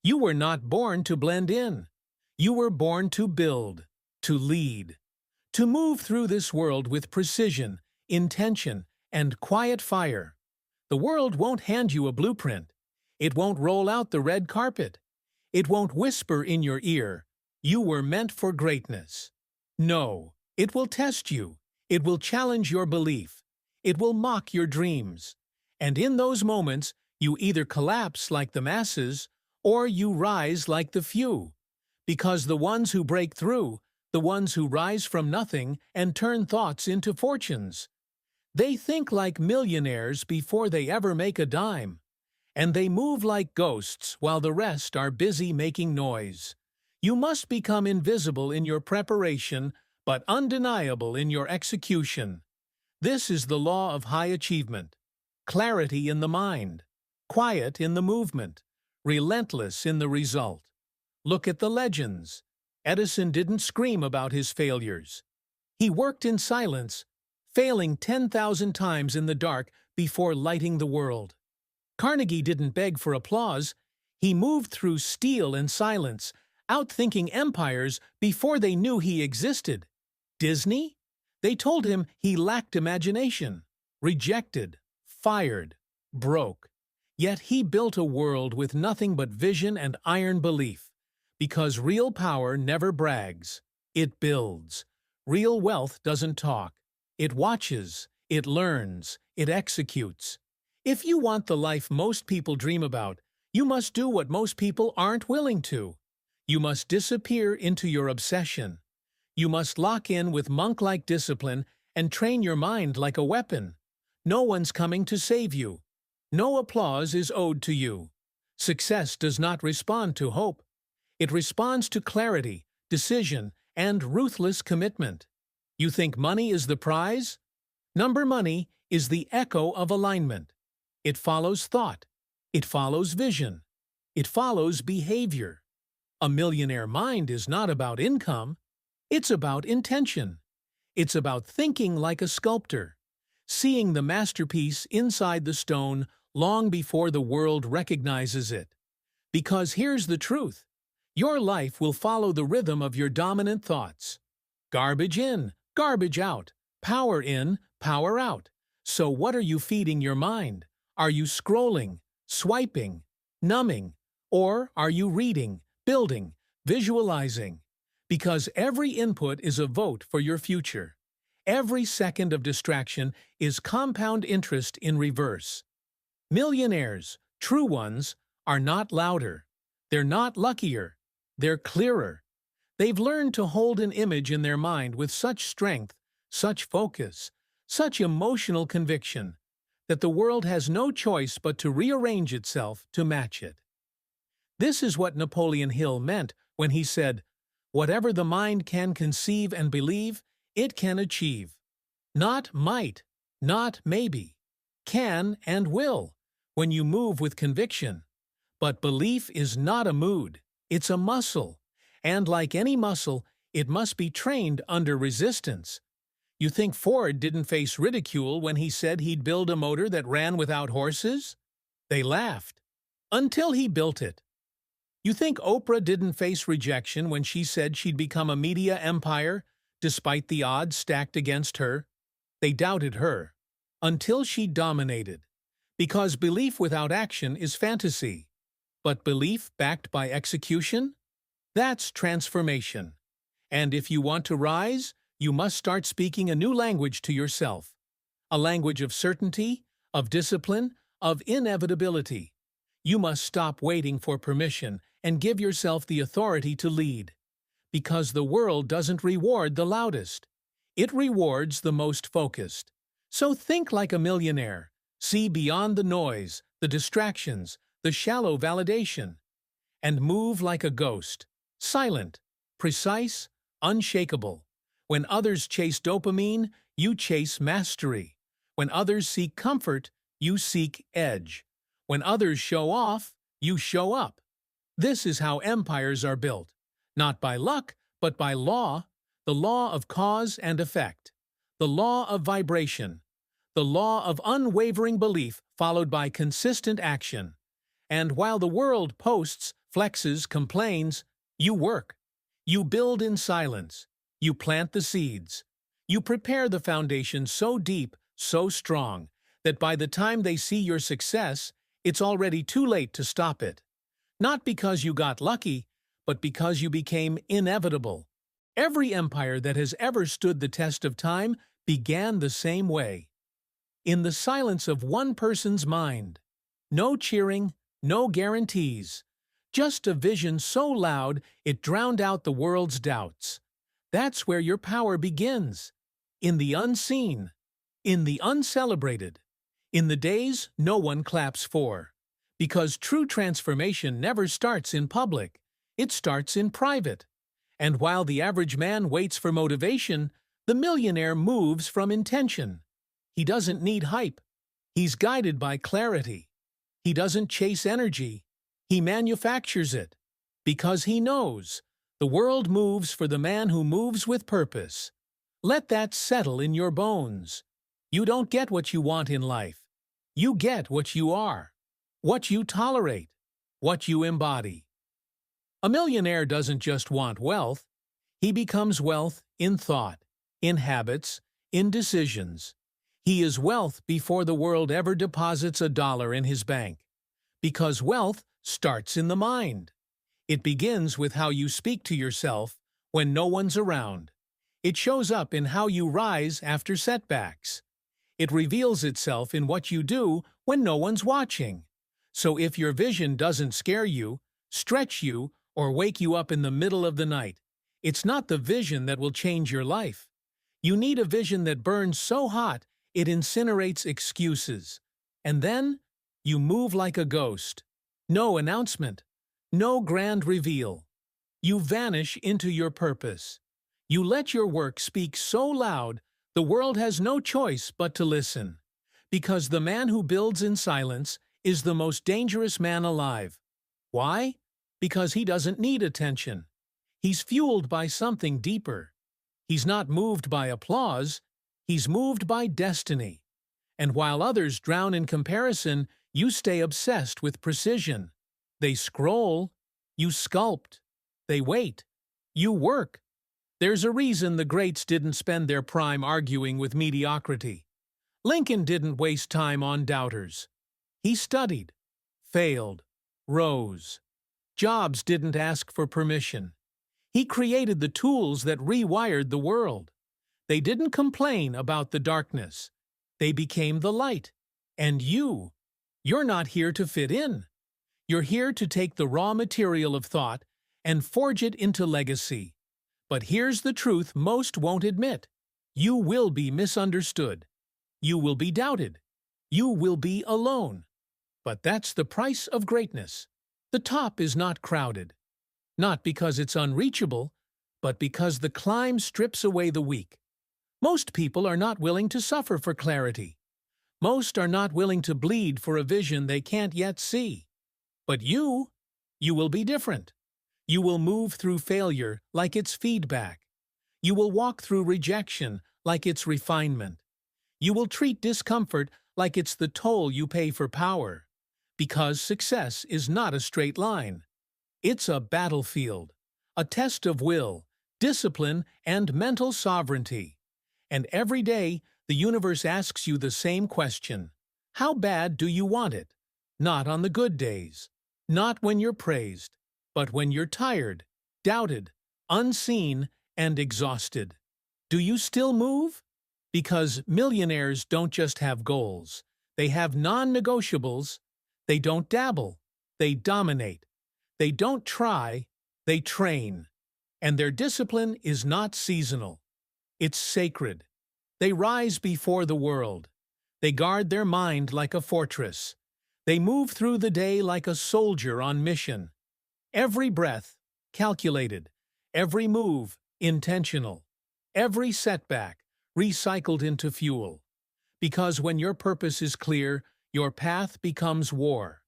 You were not born to blend in. You were born to build, to lead, to move through this world with precision, intention, and quiet fire. The world won't hand you a blueprint. It won't roll out the red carpet. It won't whisper in your ear, "You were meant for greatness." No, it will test you. It will challenge your belief. It will mock your dreams. And in those moments, you either collapse like the masses, or you rise like the few. Because the ones who break through, the ones who rise from nothing and turn thoughts into fortunes. They think like millionaires before they ever make a dime. And they move like ghosts while the rest are busy making noise. You must become invisible in your preparation, but undeniable in your execution. This is the law of high achievement. Clarity in the mind, quiet in the movement, relentless in the result. Look at the legends. Edison didn't scream about his failures. He worked in silence, failing 10,000 times in the dark before lighting the world. Carnegie didn't beg for applause. He moved through steel and silence, outthinking empires before they knew he existed. Disney? They told him he lacked imagination, rejected, fired, broke. Yet he built a world with nothing but vision and iron belief. Because real power never brags, it builds. Real wealth doesn't talk. It watches, it learns, it executes. If you want the life most people dream about, you must do what most people aren't willing to. You must disappear into your obsession. You must lock in with monk-like discipline and train your mind like a weapon. No one's coming to save you. No applause is owed to you. Success does not respond to hope. It responds to clarity, decision, and ruthless commitment. You think money is the prize? Number money is the echo of alignment. It follows thought. It follows vision. It follows behavior. A millionaire mind is not about income. It's about intention. It's about thinking like a sculptor, seeing the masterpiece inside the stone long before the world recognizes it. Because here's the truth. Your life will follow the rhythm of your dominant thoughts. Garbage in, garbage out. Power in, power out. So what are you feeding your mind? Are you scrolling, swiping, numbing? Or are you reading, building, visualizing? Because every input is a vote for your future. Every second of distraction is compound interest in reverse. Millionaires, true ones, are not louder. They're not luckier. They're clearer. They've learned to hold an image in their mind with such strength, such focus, such emotional conviction, that the world has no choice but to rearrange itself to match it. This is what Napoleon Hill meant when he said, "Whatever the mind can conceive and believe, it can achieve. Not might, not maybe. Can and will, when you move with conviction. But belief is not a mood. It's a muscle, and like any muscle, it must be trained under resistance. You think Ford didn't face ridicule when he said he'd build a motor that ran without horses? They laughed. Until he built it. You think Oprah didn't face rejection when she said she'd become a media empire, despite the odds stacked against her? They doubted her. Until she dominated. Because belief without action is fantasy. But belief backed by execution? That's transformation. And if you want to rise, you must start speaking a new language to yourself. A language of certainty, of discipline, of inevitability. You must stop waiting for permission and give yourself the authority to lead. Because the world doesn't reward the loudest. It rewards the most focused. So think like a millionaire. See beyond the noise, the distractions, the shallow validation, and move like a ghost, silent, precise, unshakable. When others chase dopamine, you chase mastery. When others seek comfort, you seek edge. When others show off, you show up. This is how empires are built, not by luck, but by law, the law of cause and effect, the law of vibration, the law of unwavering belief followed by consistent action. And while the world posts flexes, complains, you work. You build in silence. You plant the seeds. You prepare the foundation so deep, so strong, that by the time they see your success, it's already too late to stop it. Not because you got lucky, but because you became inevitable. Every empire that has ever stood the test of time began the same way. In the silence of one person's mind. No cheering, no guarantees. Just a vision so loud it drowned out the world's doubts. That's where your power begins. In the unseen. In the uncelebrated. In the days no one claps for. Because true transformation never starts in public. It starts in private. And while the average man waits for motivation, the millionaire moves from intention. He doesn't need hype. He's guided by clarity. He doesn't chase energy. He manufactures it. Because he knows the world moves for the man who moves with purpose. Let that settle in your bones. You don't get what you want in life. You get what you are. What you tolerate. What you embody. A millionaire doesn't just want wealth. He becomes wealth in thought, in habits, in decisions. He is wealth before the world ever deposits $1 in his bank. Because wealth starts in the mind. It begins with how you speak to yourself when no one's around. It shows up in how you rise after setbacks. It reveals itself in what you do when no one's watching. So if your vision doesn't scare you, stretch you, or wake you up in the middle of the night, it's not the vision that will change your life. You need a vision that burns so hot it incinerates excuses. And then, you move like a ghost. No announcement. No grand reveal. You vanish into your purpose. You let your work speak so loud, the world has no choice but to listen. Because the man who builds in silence is the most dangerous man alive. Why? Because he doesn't need attention. He's fueled by something deeper. He's not moved by applause, he's moved by destiny. And while others drown in comparison, you stay obsessed with precision. They scroll, you sculpt. They wait, you work. There's a reason the greats didn't spend their prime arguing with mediocrity. Lincoln didn't waste time on doubters. He studied, failed, rose. Jobs didn't ask for permission. He created the tools that rewired the world. They didn't complain about the darkness. They became the light. And you're not here to fit in. You're here to take the raw material of thought and forge it into legacy. But here's the truth most won't admit. You will be misunderstood. You will be doubted. You will be alone. But that's the price of greatness. The top is not crowded. Not because it's unreachable, but because the climb strips away the weak. Most people are not willing to suffer for clarity. Most are not willing to bleed for a vision they can't yet see. But you will be different. You will move through failure like it's feedback. You will walk through rejection like it's refinement. You will treat discomfort like it's the toll you pay for power. Because success is not a straight line. It's a battlefield, a test of will, discipline, and mental sovereignty. And every day, the universe asks you the same question. How bad do you want it? Not on the good days. Not when you're praised. But when you're tired, doubted, unseen, and exhausted. Do you still move? Because millionaires don't just have goals. They have non-negotiables. They don't dabble. They dominate. They don't try. They train. And their discipline is not seasonal. It's sacred. They rise before the world. They guard their mind like a fortress. They move through the day like a soldier on mission. Every breath, calculated. Every move, intentional. Every setback, recycled into fuel. Because when your purpose is clear, your path becomes war.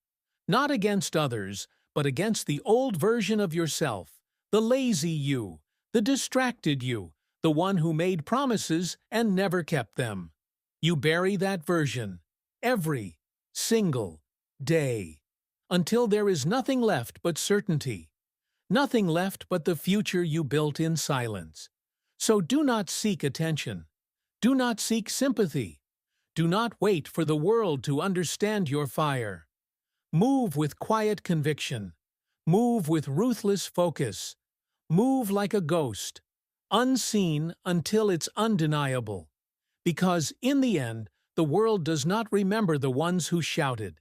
Not against others, but against the old version of yourself, the lazy you, the distracted you, the one who made promises and never kept them. You bury that version every single day until there is nothing left but certainty, nothing left but the future you built in silence. So do not seek attention. Do not seek sympathy. Do not wait for the world to understand your fire. Move with quiet conviction. Move with ruthless focus. Move like a ghost, unseen until it's undeniable. Because in the end, the world does not remember the ones who shouted.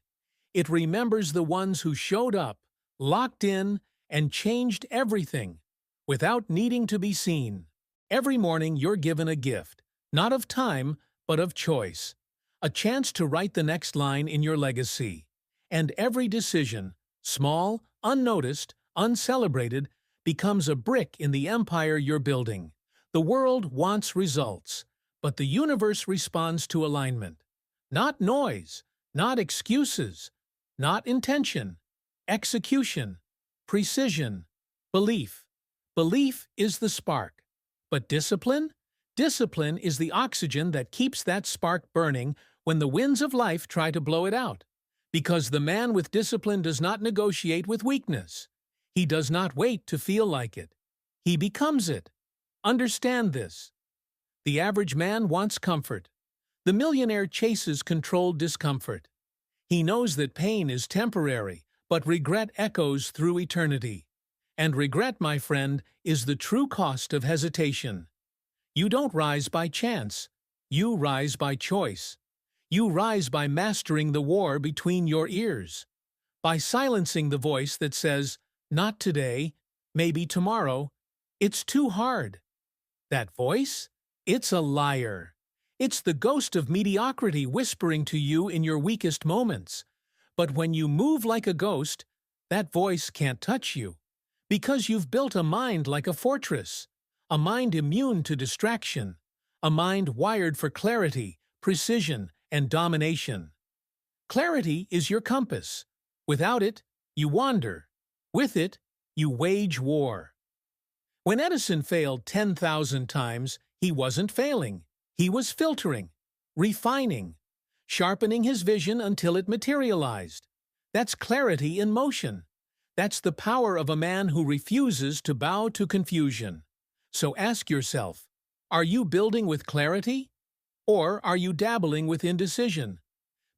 It remembers the ones who showed up, locked in, and changed everything, without needing to be seen. Every morning you're given a gift, not of time, but of choice. A chance to write the next line in your legacy. And every decision, small, unnoticed, uncelebrated, becomes a brick in the empire you're building. The world wants results, but the universe responds to alignment. Not noise, not excuses, not intention, execution, precision, belief. Belief is the spark. But discipline? Discipline is the oxygen that keeps that spark burning when the winds of life try to blow it out. Because the man with discipline does not negotiate with weakness. He does not wait to feel like it. He becomes it. Understand this. The average man wants comfort. The millionaire chases controlled discomfort. He knows that pain is temporary, but regret echoes through eternity. And regret, my friend, is the true cost of hesitation. You don't rise by chance. You rise by choice. You rise by mastering the war between your ears. By silencing the voice that says, "Not today, maybe tomorrow, it's too hard." That voice? It's a liar. It's the ghost of mediocrity whispering to you in your weakest moments. But when you move like a ghost, that voice can't touch you. Because you've built a mind like a fortress. A mind immune to distraction. A mind wired for clarity, precision, and domination. Clarity is your compass. Without it, you wander. With it, you wage war. When Edison failed 10,000 times, he wasn't failing. He was filtering, refining, sharpening his vision until it materialized. That's clarity in motion. That's the power of a man who refuses to bow to confusion. So ask yourself, are you building with clarity? Or are you dabbling with indecision?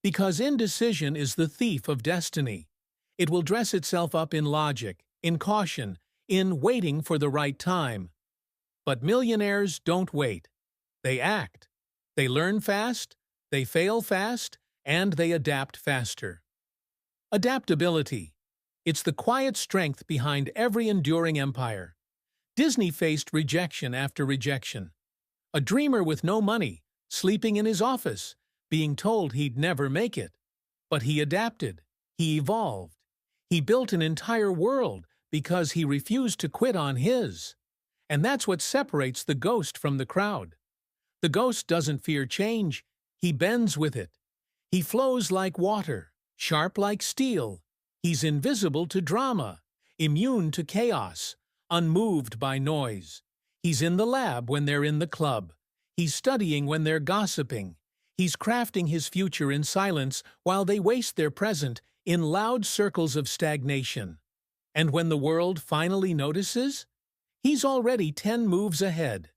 Because indecision is the thief of destiny. It will dress itself up in logic, in caution, in waiting for the right time. But millionaires don't wait. They act. They learn fast, they fail fast, and they adapt faster. Adaptability. It's the quiet strength behind every enduring empire. Disney faced rejection after rejection. A dreamer with no money, sleeping in his office, being told he'd never make it. But he adapted. He evolved. He built an entire world because he refused to quit on his. And that's what separates the ghost from the crowd. The ghost doesn't fear change. He bends with it. He flows like water, sharp like steel. He's invisible to drama, immune to chaos, unmoved by noise. He's in the lab when they're in the club. He's studying when they're gossiping. He's crafting his future in silence while they waste their present in loud circles of stagnation. And when the world finally notices, he's already 10 moves ahead.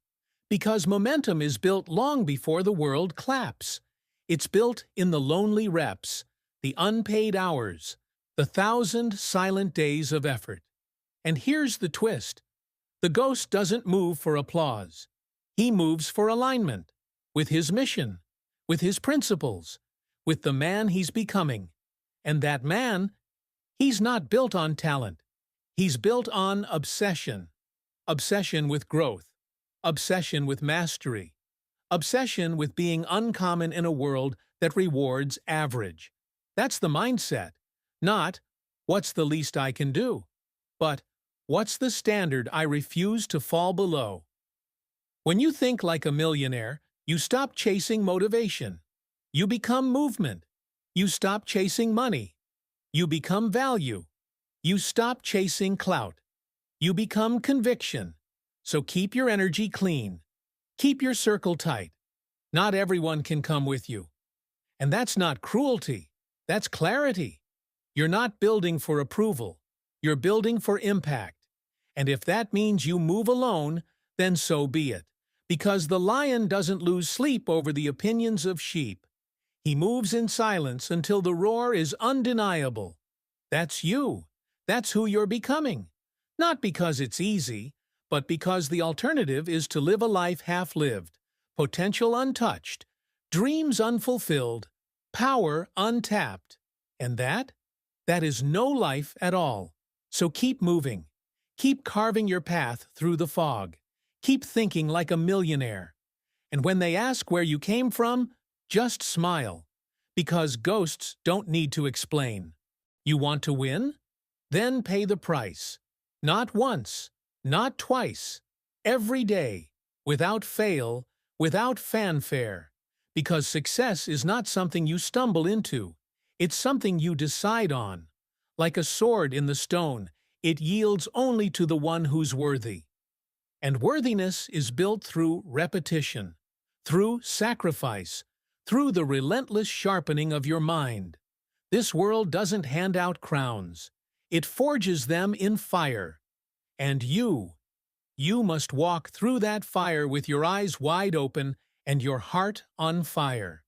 Because momentum is built long before the world claps. It's built in the lonely reps, the unpaid hours, the 1,000 silent days of effort. And here's the twist. The ghost doesn't move for applause. He moves for alignment, with his mission, with his principles, with the man he's becoming. And that man, he's not built on talent. He's built on obsession. Obsession with growth. Obsession with mastery. Obsession with being uncommon in a world that rewards average. That's the mindset. Not, what's the least I can do? But, what's the standard I refuse to fall below? When you think like a millionaire, you stop chasing motivation. You become movement. You stop chasing money. You become value. You stop chasing clout. You become conviction. So keep your energy clean. Keep your circle tight. Not everyone can come with you. And that's not cruelty. That's clarity. You're not building for approval. You're building for impact. And if that means you move alone, then so be it. Because the lion doesn't lose sleep over the opinions of sheep. He moves in silence until the roar is undeniable. That's you. That's who you're becoming. Not because it's easy, but because the alternative is to live a life half-lived, potential untouched, dreams unfulfilled, power untapped. And that is no life at all. So keep moving. Keep carving your path through the fog. Keep thinking like a millionaire. And when they ask where you came from, just smile. Because ghosts don't need to explain. You want to win? Then pay the price. Not once, not twice, every day, without fail, without fanfare. Because success is not something you stumble into. It's something you decide on. Like a sword in the stone, it yields only to the one who's worthy. And worthiness is built through repetition, through sacrifice, through the relentless sharpening of your mind. This world doesn't hand out crowns. It forges them in fire. And you must walk through that fire with your eyes wide open and your heart on fire.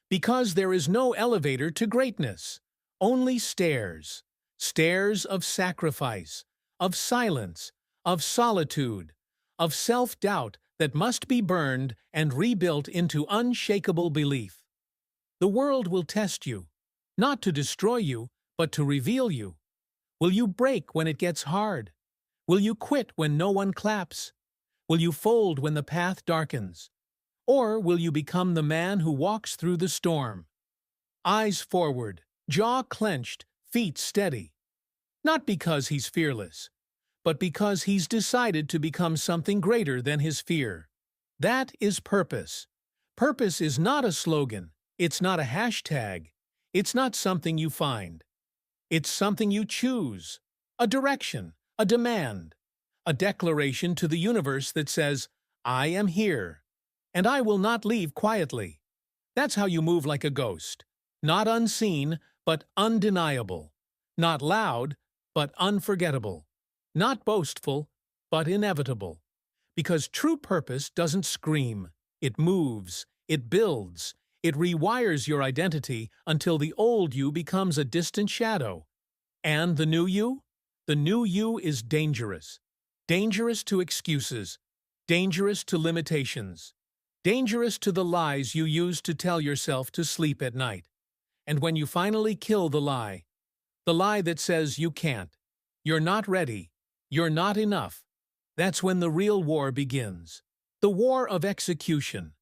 Because there is no elevator to greatness, only stairs. Stairs of sacrifice, of silence, of solitude, of self-doubt that must be burned and rebuilt into unshakable belief. The world will test you, not to destroy you, but to reveal you. Will you break when it gets hard? Will you quit when no one claps? Will you fold when the path darkens? Or will you become the man who walks through the storm? Eyes forward, jaw clenched, feet steady. Not because he's fearless, but because he's decided to become something greater than his fear. That is purpose. Purpose is not a slogan. It's not a hashtag. It's not something you find. It's something you choose. A direction, a demand, a declaration to the universe that says, I am here, and I will not leave quietly. That's how you move like a ghost. Not unseen, but undeniable. Not loud, but unforgettable. Not boastful, but inevitable. Because true purpose doesn't scream. It moves. It builds. It rewires your identity until the old you becomes a distant shadow. And the new you? The new you is dangerous. Dangerous to excuses. Dangerous to limitations. Dangerous to the lies you use to tell yourself to sleep at night. And when you finally kill the lie that says you can't, you're not ready, you're not enough, that's when the real war begins. The war of execution.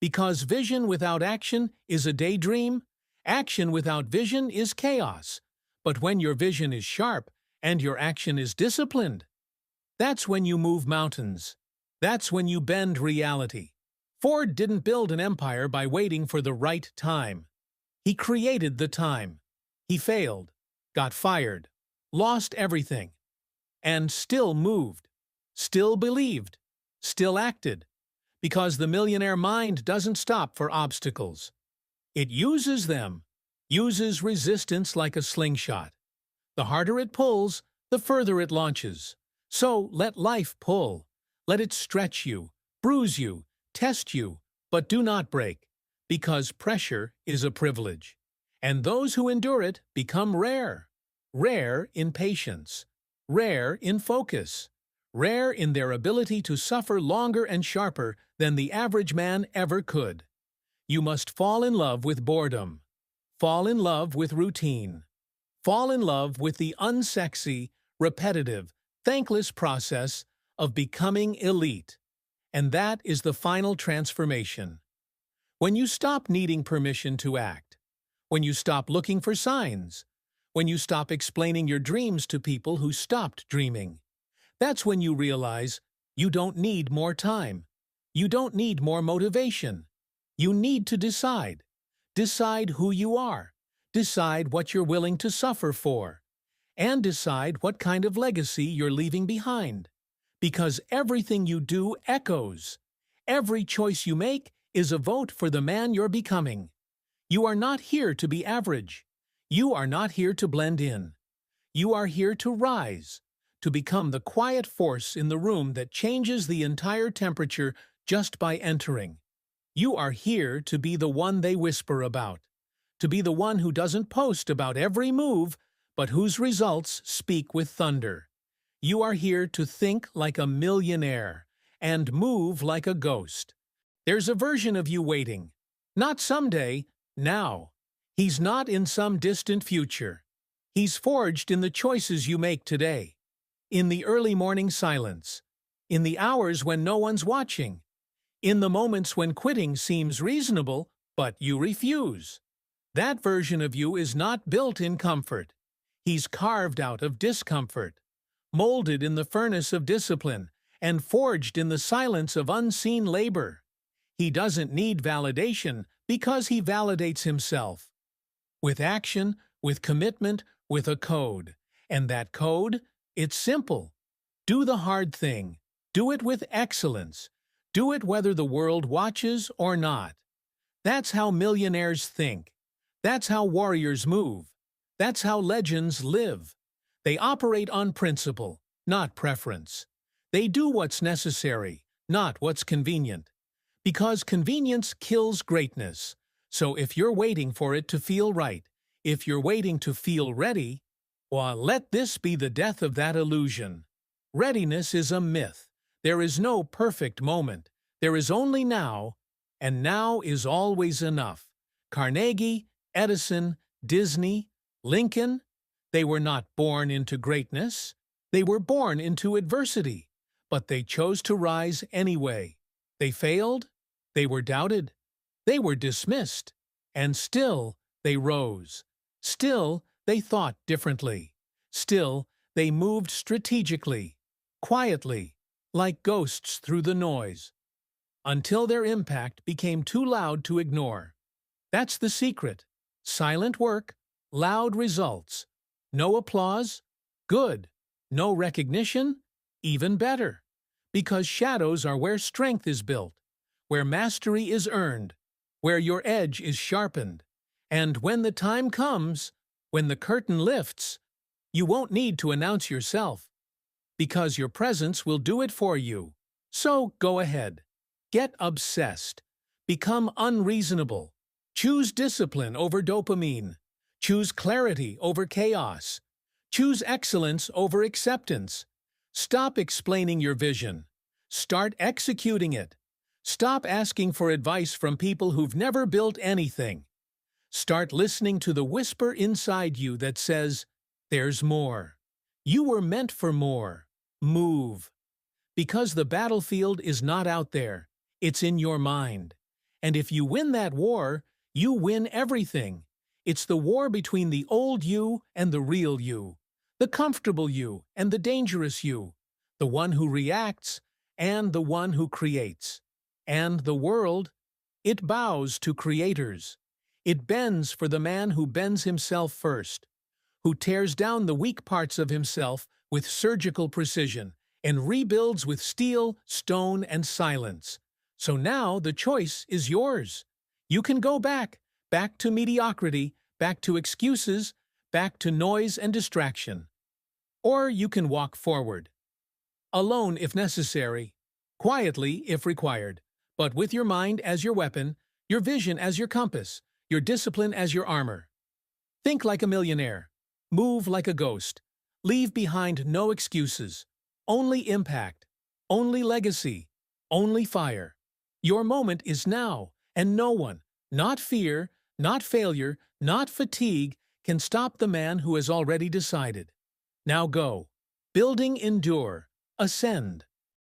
Because vision without action is a daydream, action without vision is chaos. But when your vision is sharp and your action is disciplined, that's when you move mountains. That's when you bend reality. Ford didn't build an empire by waiting for the right time. He created the time. He failed, got fired, lost everything, and still moved, still believed, still acted. Because the millionaire mind doesn't stop for obstacles. It uses them, uses resistance like a slingshot. The harder it pulls, the further it launches. So let life pull. Let it stretch you, bruise you, test you, but do not break. Because pressure is a privilege. And those who endure it become rare. Rare in patience. Rare in focus. Rare in their ability to suffer longer and sharper than the average man ever could. You must fall in love with boredom. Fall in love with routine. Fall in love with the unsexy, repetitive, thankless process of becoming elite. And that is the final transformation. When you stop needing permission to act. When you stop looking for signs. When you stop explaining your dreams to people who stopped dreaming. That's when you realize you don't need more time. You don't need more motivation. You need to decide. Decide who you are. Decide what you're willing to suffer for. And decide what kind of legacy you're leaving behind. Because everything you do echoes. Every choice you make is a vote for the man you're becoming. You are not here to be average. You are not here to blend in. You are here to rise, to become the quiet force in the room that changes the entire temperature just by entering. You are here to be the one they whisper about, to be the one who doesn't post about every move, but whose results speak with thunder. You are here to think like a millionaire and move like a ghost. There's a version of you waiting. Not someday, now. He's not in some distant future. He's forged in the choices you make today. In the early morning silence. In the hours when no one's watching. In the moments when quitting seems reasonable, but you refuse. That version of you is not built in comfort. He's carved out of discomfort, molded in the furnace of discipline, and forged in the silence of unseen labor. He doesn't need validation because he validates himself. With action, with commitment, with a code. And that code? It's simple. Do the hard thing. Do it with excellence. Do it whether the world watches or not. That's how millionaires think. That's how warriors move. That's how legends live. They operate on principle, not preference. They do what's necessary, not what's convenient. Because convenience kills greatness. So if you're waiting for it to feel right, if you're waiting to feel ready, well, let this be the death of that illusion. Readiness is a myth. There is no perfect moment. There is only now, and now is always enough. Carnegie, Edison, Disney, Lincoln, they were not born into greatness. They were born into adversity, but they chose to rise anyway. They failed, they were doubted, they were dismissed, and still they rose. Still they thought differently. Still they moved strategically, quietly, like ghosts through the noise, until their impact became too loud to ignore. That's the secret. Silent work, loud results. No applause? Good. No recognition? Even better. Because shadows are where strength is built, where mastery is earned, where your edge is sharpened. And when the time comes, when the curtain lifts, you won't need to announce yourself, because your presence will do it for you. So go ahead. Get obsessed. Become unreasonable. Choose discipline over dopamine. Choose clarity over chaos. Choose excellence over acceptance. Stop explaining your vision. Start executing it. Stop asking for advice from people who've never built anything. Start listening to the whisper inside you that says, "There's more. You were meant for more. Move." Because the battlefield is not out there. It's in your mind. And if you win that war, you win everything. It's the war between the old you and the real you, the comfortable you and the dangerous you, the one who reacts and the one who creates. And the world, it bows to creators. It bends for the man who bends himself first, who tears down the weak parts of himself with surgical precision and rebuilds with steel, stone, and silence. So now the choice is yours. You can go back to mediocrity, back to excuses, back to noise and distraction. Or you can walk forward. Alone if necessary, quietly if required, but with your mind as your weapon, your vision as your compass, your discipline as your armor. Think like a millionaire. Move like a ghost. Leave behind no excuses. Only impact. Only legacy. Only fire. Your moment is now, and no one, not fear, not failure, not fatigue, can stop the man who has already decided. Now go. Building endure. Ascend.